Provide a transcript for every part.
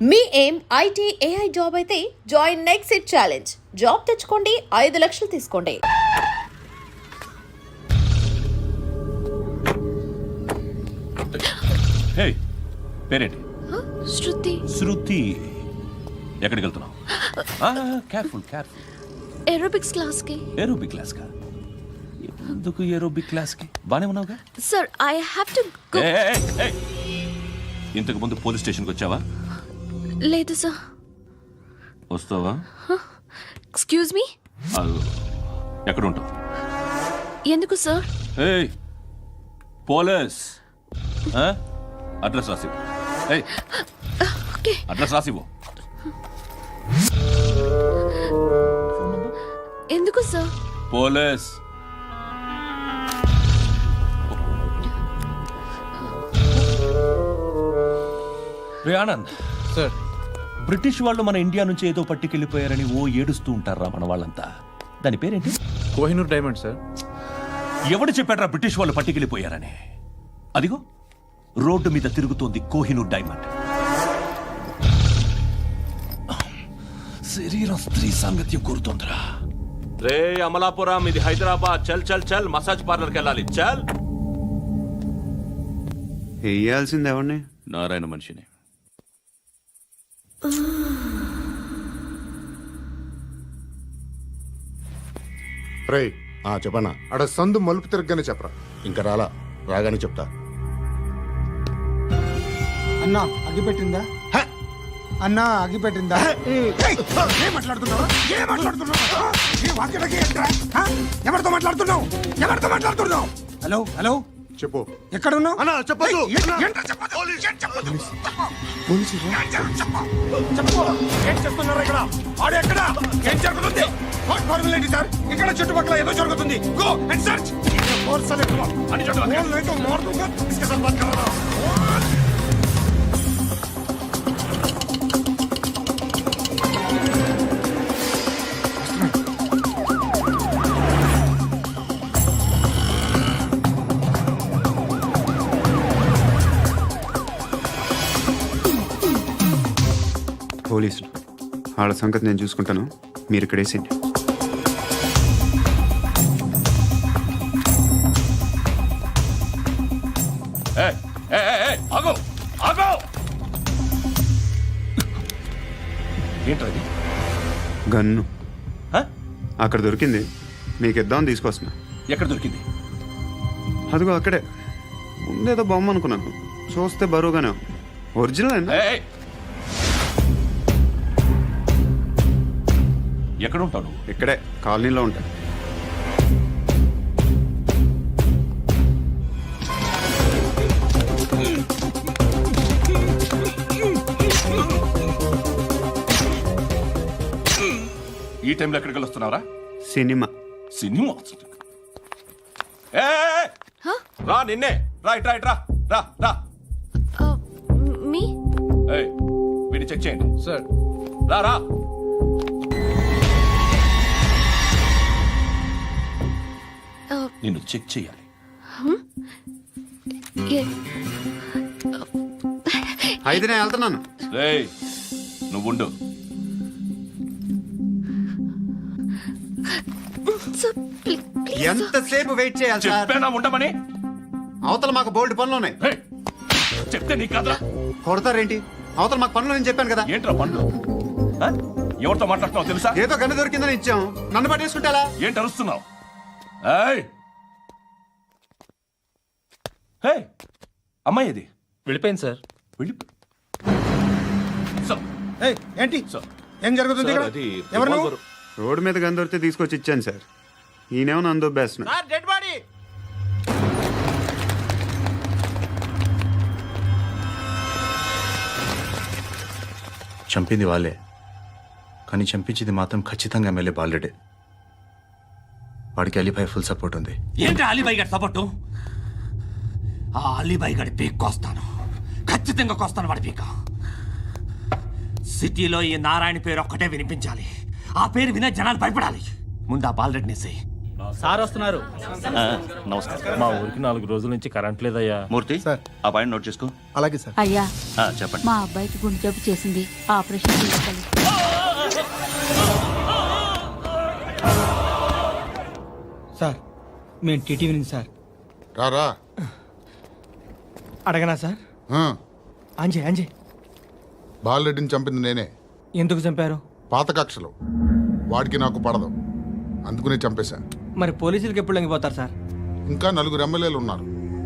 మీ ఏం IT AI job అయితే join next it challenge. Job తెచ్చుకోండి, 5 లక్షలు తీసుకోండి. హే, పేరేంటి? శృతి. శృతి. ఎక్కడికి వెళ్తున్నావు? Careful careful. ఏరోబిక్స్ క్లాస్ కి. ఏరోబిక్ క్లాస్ కా? ఎందుకు ఏరోబిక్ క్లాస్ కి? బానే ఉన్నావుగా? Sir I have to go. ఇంతకు ముందు పోలీస్ స్టేషన్కి వచ్చావా? లేదు సార్. వస్తావా? Excuse me. ఎక్కడ ఉంటావు? ఎందుకు సార్? పోలీస్ అడ్రస్ రాసివ్వు. ఓకే. అడ్రస్ రాసివ్వు. ఎందుకు సార్? పోలీస్. రే ఆనంద్ సార్, బ్రిటిష్ వాళ్ళు మన ఇండియా నుంచి ఏదో పట్టుకెళ్ళిపోయారని ఏడుస్తూ ఉంటారా మన వాళ్ళంతా? దాని పేరేంటి? Kohinoor diamond sir. ఎవడు చెప్పాడ్రా బ్రిటిష్ వాళ్ళు పట్టుకెళ్ళిపోయారని? అదిగో రోడ్డు మీద తిరుగుతోంది కోహినూర్ డైమండ్. శరీరం స్త్రీ సాంగత్యం కోరుతోందిరా. రే అమలాపురం, ఇది హైదరాబాద్. చల్ చల్ చల్, మసాజ్ పార్లర్కి వెళ్ళాలి. చల్. వేయాల్సింది ఎవరిని? నారాయణ మనిషిని. రే చెప్పనా, అడ సందు మలుపు తిరగగానే చెప్పరా. ఇంకా రాగానే చెప్తా. అన్నా అగ్గిపెట్టిందా? అన్నా అగ్గిపెట్టిందా? ఏం మాట్లాడుతున్నావు? ఎవరితో మాట్లాడుతున్నావు? ఎవరితో మాట్లాడుతున్నావు? హలో హలో, చెప్పు. ఎక్కడ ఉన్నావు? అన్నా చెప్పదు. ఏం చేస్తున్నారు ఇక్కడ? ఆడు ఎక్కడ? ఏం జరుగుతుంది? వాట్ ఫార్మల్ ఏంటి సార్? ఇక్కడ చుట్టుపక్కల ఏదో జరుగుతుంది. Go and search. అని పోలీసులు వాళ్ళ సంగతి నేను చూసుకుంటాను, మీరు ఇక్కడ వేసేయండి. ఆగో ఆగో. ఏంటది? గన్ను అక్కడ దొరికింది, మీకు ఇద్దామని తీసుకొస్తున్నా. ఎక్కడ దొరికింది? అదిగో అక్కడే. ముందేదో బొమ్మ అనుకున్నాను, చూస్తే బరువుగానే ఉంది. ఒరిజినల్ అండి. ఎక్కడ ఉంటావు నువ్వు? ఇక్కడే కాలనీలో ఉంటా. ఈ టైంలో ఎక్కడికి వస్తున్నావురా? సినిమా. సినిమా? రా, నిన్నే. రైట్ రైట్ రా రా రా. మీ వీడిని చెక్ చేయండి సార్. రా రా. నిన్ను చెక్ చేయాలి. అయితే నేను వెళ్తున్నాను. రేయ్, నువ్వుండు. ఎంతసేపు వెయిట్ చేయాలి సార్? చెప్పేనా ఉండమని? అవతల మాకు బోల్డ్ పనులు ఉన్నాయి. రేయ్, చెప్తే నీకు కదా. కొడతారేంటి? అవతల మాకు పనులు నేను చెప్పాను కదా. ఏంట్రా పండ్లు? ఎవరితో మాట్లాడుతున్నావు తెలుసా? ఏదో గన్ను దొరికిందని ఇచ్చాం, నన్ను పట్టేసుకుంటా. ఏంటి అరుస్తున్నావు? అమ్మాయి ఇది వెళ్ళిపోయింది సార్. వెళ్ళి ఏంటి సార్, ఏం జరుగుతుంది ఇక్కడ? ఎవరు నువ్వు? రోడ్డు మీద గన్ను దొరికితే తీసుకొచ్చి ఇచ్చాను సార్. ఈయనేమో నన్ను దొబ్బేస్తున్నా. చంపింది వాళ్ళే, కానీ చంపించింది మాత్రం ఖచ్చితంగా ఎమ్మెల్యే బాలుడే. వాడికి అలీభాయ్ ఫుల్ సపోర్ట్ ఉంది. ఏంటి అలీబాయి గారి సపోర్టు? ఆ అలీబాయి గారి పీక్ కోస్తాను, ఖచ్చితంగా కోస్తాను వాడి పీక. సిటీలో ఈ నారాయణ పేరు ఒక్కటే వినిపించాలి. ఆ పేరు వినే జనాలు భయపడాలి. ముందు ఆ బాలరెడ్డినేసి సార్ వస్తున్నారు. నమస్కారం. మా ఊరికి 4 రోజుల నుంచి కరెంట్ లేదయ్యా. మూర్తి సార్. ఆ పాయింట్ నోట్ చేసుకో. అలాగే సార్. అయ్యా చెప్పండి. మా అబ్బాయికి గుండె జబ్బు చేసింది, ఆపరేషన్ చేసుకోవాలి. సార్ మేము టీటీవీ నుంచి సార్. రారా అడగనా సార్? అంజే అంజే బాలరెడ్డిని చంపింది నేనే. ఎందుకు చంపారు? పాత కక్షలు వాడికి నాకు పడదు, అందుకునే చంపేశా. మరి పోలీసులకి ఎప్పుడు లొంగిపోతారు సార్? ఇంకా 4 ఎమ్మెల్యేలు ఉన్నారు,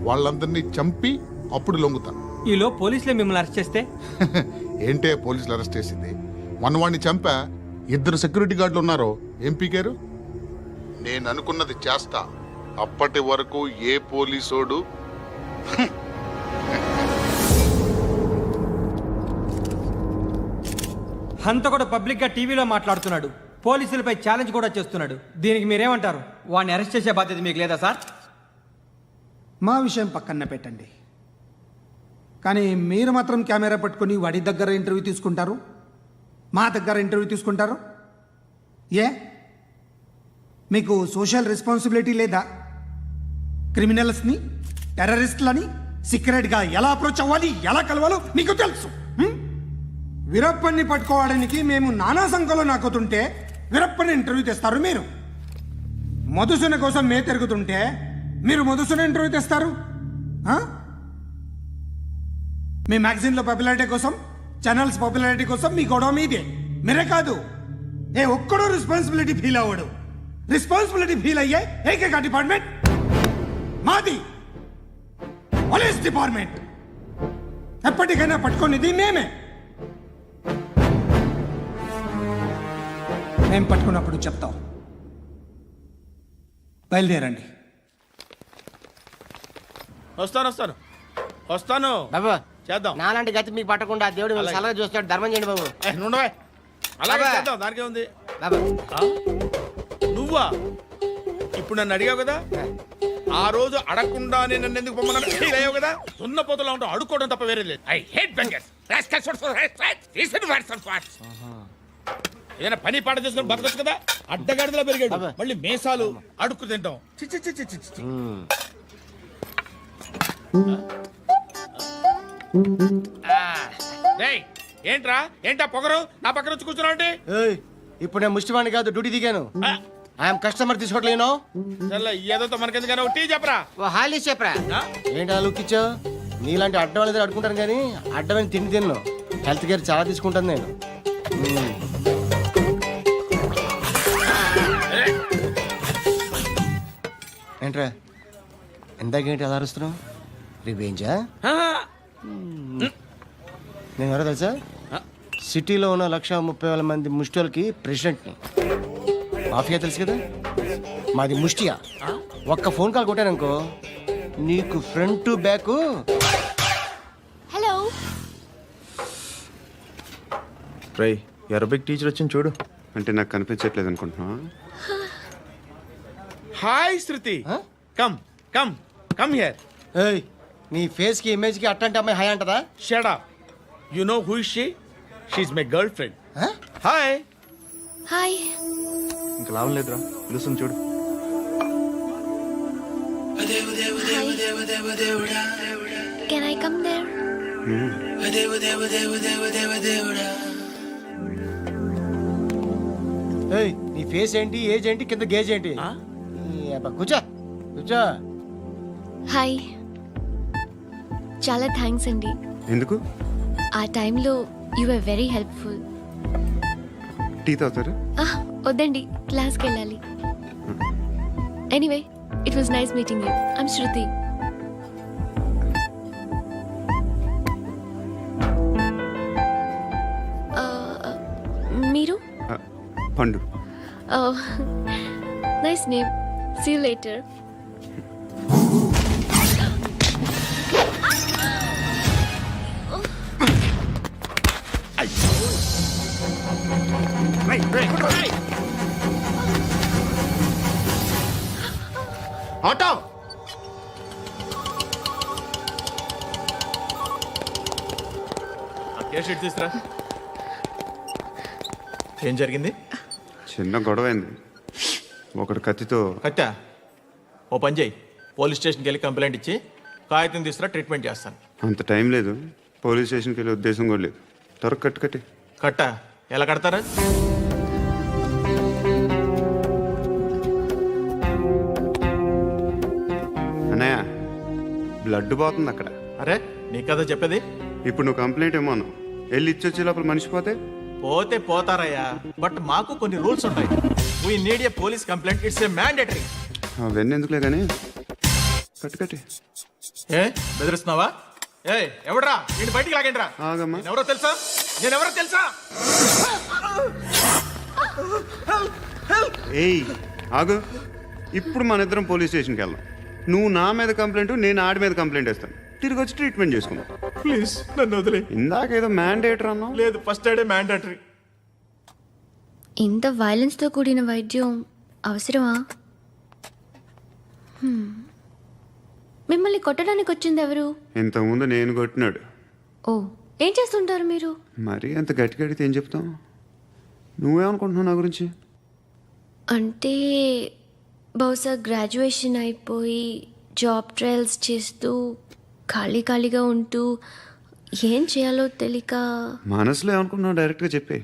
వాళ్ళందరినీ చంపి అప్పుడు లొంగుతా. ఈలో పోలీసులే మిమ్మల్ని అరెస్ట్ చేస్తే? ఏంటే పోలీసులు అరెస్ట్ చేసింది? మొన్న వాడిని చంపా, 2 సెక్యూరిటీ గార్డులు ఉన్నారు, ఏం పీకారు? నేను అనుకున్నది చేస్తా, అప్పటి వరకు ఏ పోలీసోడు హంత కూడా పబ్లిక్ గా టీవీలో మాట్లాడుతున్నాడు, పోలీసులపై ఛాలెంజ్ కూడా చేస్తున్నాడు. దీనికి మీరేమంటారు? వాడిని అరెస్ట్ చేసే బాధ్యత మీకు లేదా సార్? మా విషయం పక్కన పెట్టండి, కానీ మీరు మాత్రం కెమెరా పట్టుకొని వాడి దగ్గర ఇంటర్వ్యూ తీసుకుంటారు, మా దగ్గర ఇంటర్వ్యూ తీసుకుంటారు. ఏ మీకు సోషల్ రెస్పాన్సిబిలిటీ లేదా? క్రిమినల్స్ని, టెర్రరిస్టులని సీక్రెట్గా ఎలా అప్రోచ్ అవ్వాలి, ఎలా కలవాలో మీకు తెలుసు. వీరప్పన్ని పట్టుకోవడానికి మేము నానా సంఖ్యలో నాకుతుంటే వీరప్పని ఇంటర్వ్యూ తెస్తారు మీరు. మధుసూన కోసం మే తిరుగుతుంటే మీరు మధుసూన ఇంటర్వ్యూ తెస్తారు. మీ మ్యాగజైన్లో పాపులారిటీ కోసం, ఛానల్స్ పాపులారిటీ కోసం మీ గొడవ మీదే. మీరే కాదు, ఏ ఒక్కడో రెస్పాన్సిబిలిటీ ఫీల్ అవ్వడు. రెస్పాన్సిబిలిటీ ఫీల్ అయ్యే ఏకైక డిపార్ట్మెంట్ మాది, పోలీస్ డిపార్ట్మెంట్. ఎప్పటికైనా పట్టుకునేది మేమే. మేము పట్టుకున్నప్పుడు చెప్తాం. బయలుదేరండి. వస్తాను బాబు చేద్దాం. నాలాంటి గతి మీకు పట్టకుండా దేవుడు మిమ్మల్ని సలహా చూస్తాడు. ధర్మం చేయండి బాబు. అలాగే బాబా. చేద్దాం, దానికే ఉంది. బాబు నువ్వా ఇప్పుడు నన్ను అడిగావు కదా, ఆ రోజు అడగకుండా నేను నన్ను ఎందుకు పొమ్మన్నా ఫీల్ అయ్యావు కదా. సున్న పోతలో ఉంటావు, అడుక్కోవడం తప్ప వేరే లేదు. I hate bangers. ఏదైనా పని పాట చేసుకుని బతకొచ్చు కదా. అడ్డగాడిదలా పెరిగాడు, మళ్ళీ మేసాలు అడుక్కు తింటాం. చి చి చి చి చి చి. డేయ్, ఏంట్రా ఏంటా పొగరు నా పక్కన వచ్చి కూర్చున్నావు అంటే? ఇప్పుడు నేను ముష్టివాణి కాదు, డ్యూటీ దిగాను. ఐఎమ్ కస్టమర్ తీసుకోవట్లేను. ఏదో మనకెందుకైనా టీ చెప్పరా. ఓ హాలీస్ చెప్పరా. ఏంటి లుక్ ఇచ్చావు? నీలాంటి అడ్డం వాళ్ళ దగ్గర అడుకుంటాను కానీ అడ్డమైన తిండి తిన్ను. హెల్త్ కేర్ చాలా తీసుకుంటాను నేను. ఏంట్రా ఎందాకేంటి అలా అరుస్తున్నావు? రివేంజా? నేను ఎవరో తెలుసా? సిటీలో ఉన్న 130,000 మంది ముష్టిలకి ప్రెసిడెంట్ని. మాఫియా తెలుసు కదా, మాది ముష్టియా. ఒక్క ఫోన్ కాల్ కొట్టాననుకో నీకు ఫ్రంట్ టు బ్యాక్. హలో. రై అరబిక్ టీచర్ వచ్చింది చూడు. అంటే నాకు కనిపించట్లేదు అనుకుంటున్నా. Hi Shruti, come come come here. ఏయ్, నీ ఫేస్ కి ఇమేజ్ కి అట్టంటే అమ్మాయి హాయ్ అంటదా? Shut up. You know who is she? She is my girlfriend. Hi. Hi. ఇంకా లాభం లేదురా, పిలుస్తుంది చూడు. Can I come there? ఏయ్, నీ ఫేస్ ఏంటి, ఏజ్ ఏంటి, కింద గేజ్ ఏంటి? కూర్చో కూర్చో. హాయ్. చాలా థ్యాంక్స్ అండి. ఎందుకు? ఆ టైంలో you are very helpful. Tea తాగుతారా? వద్దండి, క్లాస్కి వెళ్ళాలి. Anyway, it was nice meeting you. I'm Shruti. మీరు? Pandu. Nice name. See you later. Auto తీసురా. ఏం జరిగింది? చిన్న గొడవ అయింది. ఒకడు కత్తితో. కట్టా ఓ పని చేయి, పోలీస్ స్టేషన్కి వెళ్ళి కంప్లైంట్ ఇచ్చి కాగితం తీసుకురా, ట్రీట్మెంట్ చేస్తాను. అంత టైం లేదు, పోలీస్ స్టేషన్కి వెళ్ళే ఉద్దేశం కూడా లేదు. త్వరగా కట్టి. కట్టా ఎలా కడతారా? అన్నయ్య బ్లడ్ పోతుంది అక్కడ. అరే నీ కదా చెప్పేది. ఇప్పుడు నువ్వు కంప్లైంట్ ఏమో అన్నావు, వెళ్ళి ఇచ్చొచ్చే లోపల మనిషి పోతే పోతే పోతారయ్యా, బట్ మాకు కొన్ని రూల్స్ ఉంటాయి. We need a police complaint, it's a mandatory. అవన్నీ ఎందుకులే కానీ కట్టి. ఏ బెదిరిస్తున్నావా? ఏ ఎవడ్రా నేను బయటికి లాగండిరా. ఆగమ్మా. ఎవరో తెలుసా? నేనెవరో తెలుసా? ఏయ్ ఆగు, ఇప్పుడు మన ఇద్దరం పోలీస్ స్టేషన్కి వెళ్దాం. నువ్వు నా మీద కంప్లైంట్, నేను ఆడి మీద కంప్లైంట్ వేస్తాను. తిరిగి వచ్చి ట్రీట్మెంట్ చేసుకుందాం. ప్లీజ్ నన్ను వదిలే. ఇందాక ఏదో మ్యాండేటర్ అన్నావు. లేదు, ఫస్ట్ ఎయిడే మ్యాండేటరీ. ఇంత వైలెన్స్తో కూడిన వైద్యం అవసరమా? మిమ్మల్ని కొట్టడానికి వచ్చింది ఎవరు? ఇంతకుముందు నేను కొట్టినాడు. ఓ, ఏం చేస్తుంటారు మీరు? మరీ అంత గట్టిగా అడిగితే ఏం చెప్తావు? నువ్వేమనుకుంటున్నావు నా గురించి? అంటే బహుశా గ్రాడ్యుయేషన్ అయిపోయి జాబ్ ట్రయల్స్ చేస్తూ ఖాళీగా ఉంటూ ఏం చేయాలో తెలియక. మనసులో ఏమనుకుంటున్నావు డైరెక్ట్గా చెప్పే.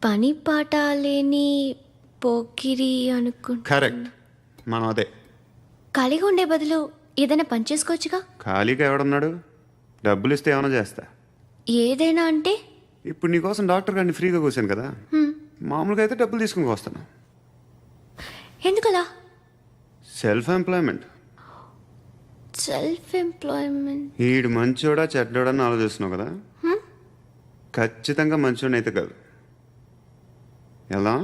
పని పాట లేని పోకిరి అనుకుంటా. కరెక్ట్, మనం అదే. ఖాళీగా ఉండే బదులు ఏదైనా పని చేసుకోవచ్చుగా. ఖాళీగా ఎవడున్నాడు? డబ్బులు ఇస్తే ఏమైనా చేస్తా. ఏదైనా అంటే? ఇప్పుడు నీకోసం డాక్టర్ గారిని ఫ్రీగా కూర్చాను కదా, మామూలుగా అయితే డబ్బులు తీసుకుని వస్తాను. ఎందుకలా? Self employment. ఈడు మంచోడా చెడ్డోడా అని ఆలోచిస్తున్నావు కదా. ఖచ్చితంగా మంచోడని అయితే కాదు. ఎలా?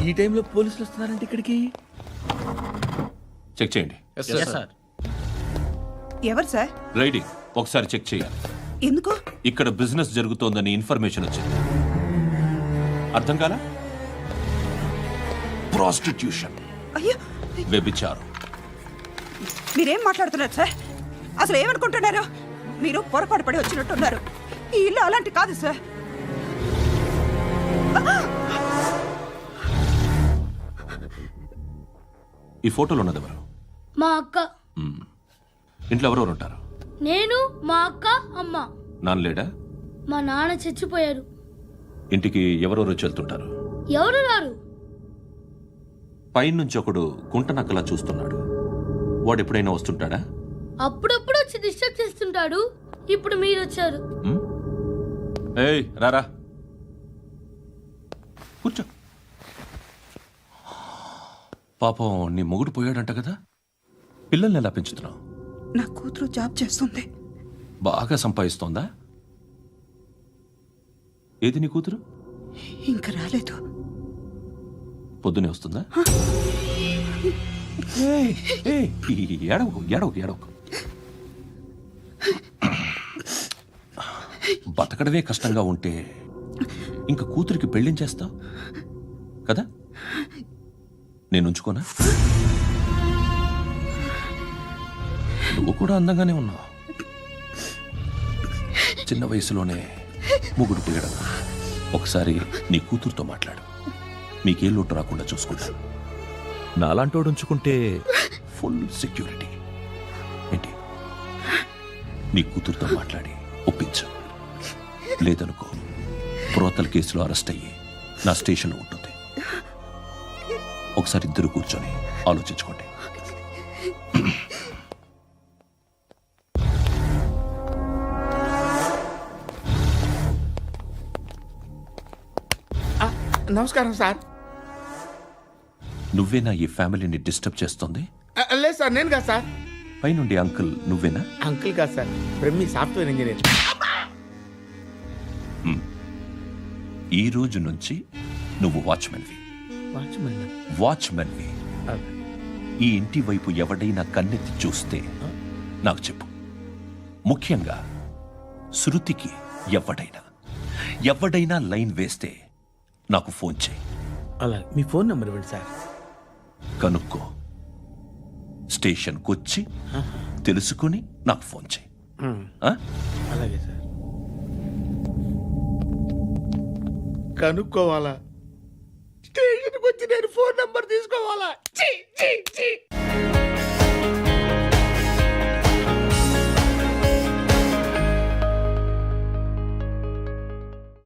ఈ టైంలో పోలీసులు వస్తున్నారంటే ఇక్కడికి. చెక్ చేయండి. ఎవరు సార్? రైడింగ్ ఒకసారి చెక్ చేయాలి. ఎందుకు? ఇక్కడ బిజినెస్ జరుగుతోందని ఇన్ఫర్మేషన్ వచ్చింది. అర్థం కాలా? ప్రాస్టిట్యూషన్, అయ్యో, వ్యభిచారం. మీరేం మాట్లాడుతున్నారు సార్? అసలు ఏమనుకుంటున్నారు? మీరు పొరపాటు పడి వచ్చినట్టున్నారు. ఈ ఇల్లు అలాంటి కాదు సార్. ఈ ఫోటోలో ఉన్నది ఎవరు? మా అక్క. ఇంట్లో ఎవరెవరు ఉంటారు? నేను, మా అక్క, అమ్మ. నాన్న లేడా? మా నాన్న చచ్చిపోయారు. ఇంటికి ఎవరెవరు వచ్చి వెళ్తుంటారు? ఎవరు రారు. పైనుంచి ఒకడు గుంటనక్కలా చూస్తున్నాడు. వాడు ఎప్పుడైనా వస్తుంటాడా? అప్పుడప్పుడు వచ్చి డిస్టర్బ్ చేస్తుంటాడు. ఇప్పుడు మీరు వచ్చారు. ఏయ్ రారా, కూర్చో. పాపం నీ మొగుడు పోయాడంట కదా, పిల్లల్ని ఎలా పెంచుతున్నావు? నా కూతురు జాబ్ చేస్తుంది. బాగా సంపాదిస్తోందా? ఏది నీ కూతురు? ఇంకా రాలేదు. పొద్దునే వస్తుందా? ఏడవకు. బతకడమే కష్టంగా ఉంటే ఇంకా కూతురికి పెళ్ళించేస్తావు కదా? నేను ఉంచుకోనా? నువ్వు కూడా అందంగానే ఉన్నావు. చిన్న వయసులోనే ముగ్గురు పోయడం. ఒకసారి నీ కూతురుతో మాట్లాడు, మీకే లోటు రాకుండా చూసుకుంటాను. నాలాంటోడు ఉంచుకుంటే ఫుల్ సెక్యూరిటీ. ఏంటి? నీ కూతురుతో మాట్లాడి ఒప్పించు. లేదనుకో, ప్రోతల కేసులో అరెస్ట్ అయ్యి నా స్టేషన్లో ఉంటుంది. ఒకసారి ఇద్దరు కూర్చొని ఆలోచించుకోండి. నమస్కారం సార్. నువ్వేనా ఈ ఫ్యామిలీని డిస్టర్బ్ చేస్తుంది? లేదు సార్, నేను కాదు సార్. పైనుండి అంకుల్ నువ్వేనా? అంకుల్ కాదు సార్, బ్రహ్మి సాఫ్ట్వేర్ ఇంజనీర్. ఈ రోజు నుంచి నువ్వు వాచ్మెన్వి. వాచ్మెన్వి. ఈ ఇంటి వైపు ఎవడైనా కన్నెత్తి చూస్తే నాకు చెప్పు. ముఖ్యంగా శృతికి ఎవడైనా లైన్ వేస్తే నాకు ఫోన్ చేయి. అలా మీ ఫోన్ నెంబర్ ఇవ్వండి సార్. కనుక్కో, స్టేషన్కి వచ్చి తెలుసుకుని నాకు ఫోన్ చేయి. ఆ? అలాగే సార్. కనుక్కోవాలా? స్టేషన్కి వచ్చి నేను ఫోన్ నెంబర్ తీసుకోవాలా? ఛీ, ఛీ, ఛీ.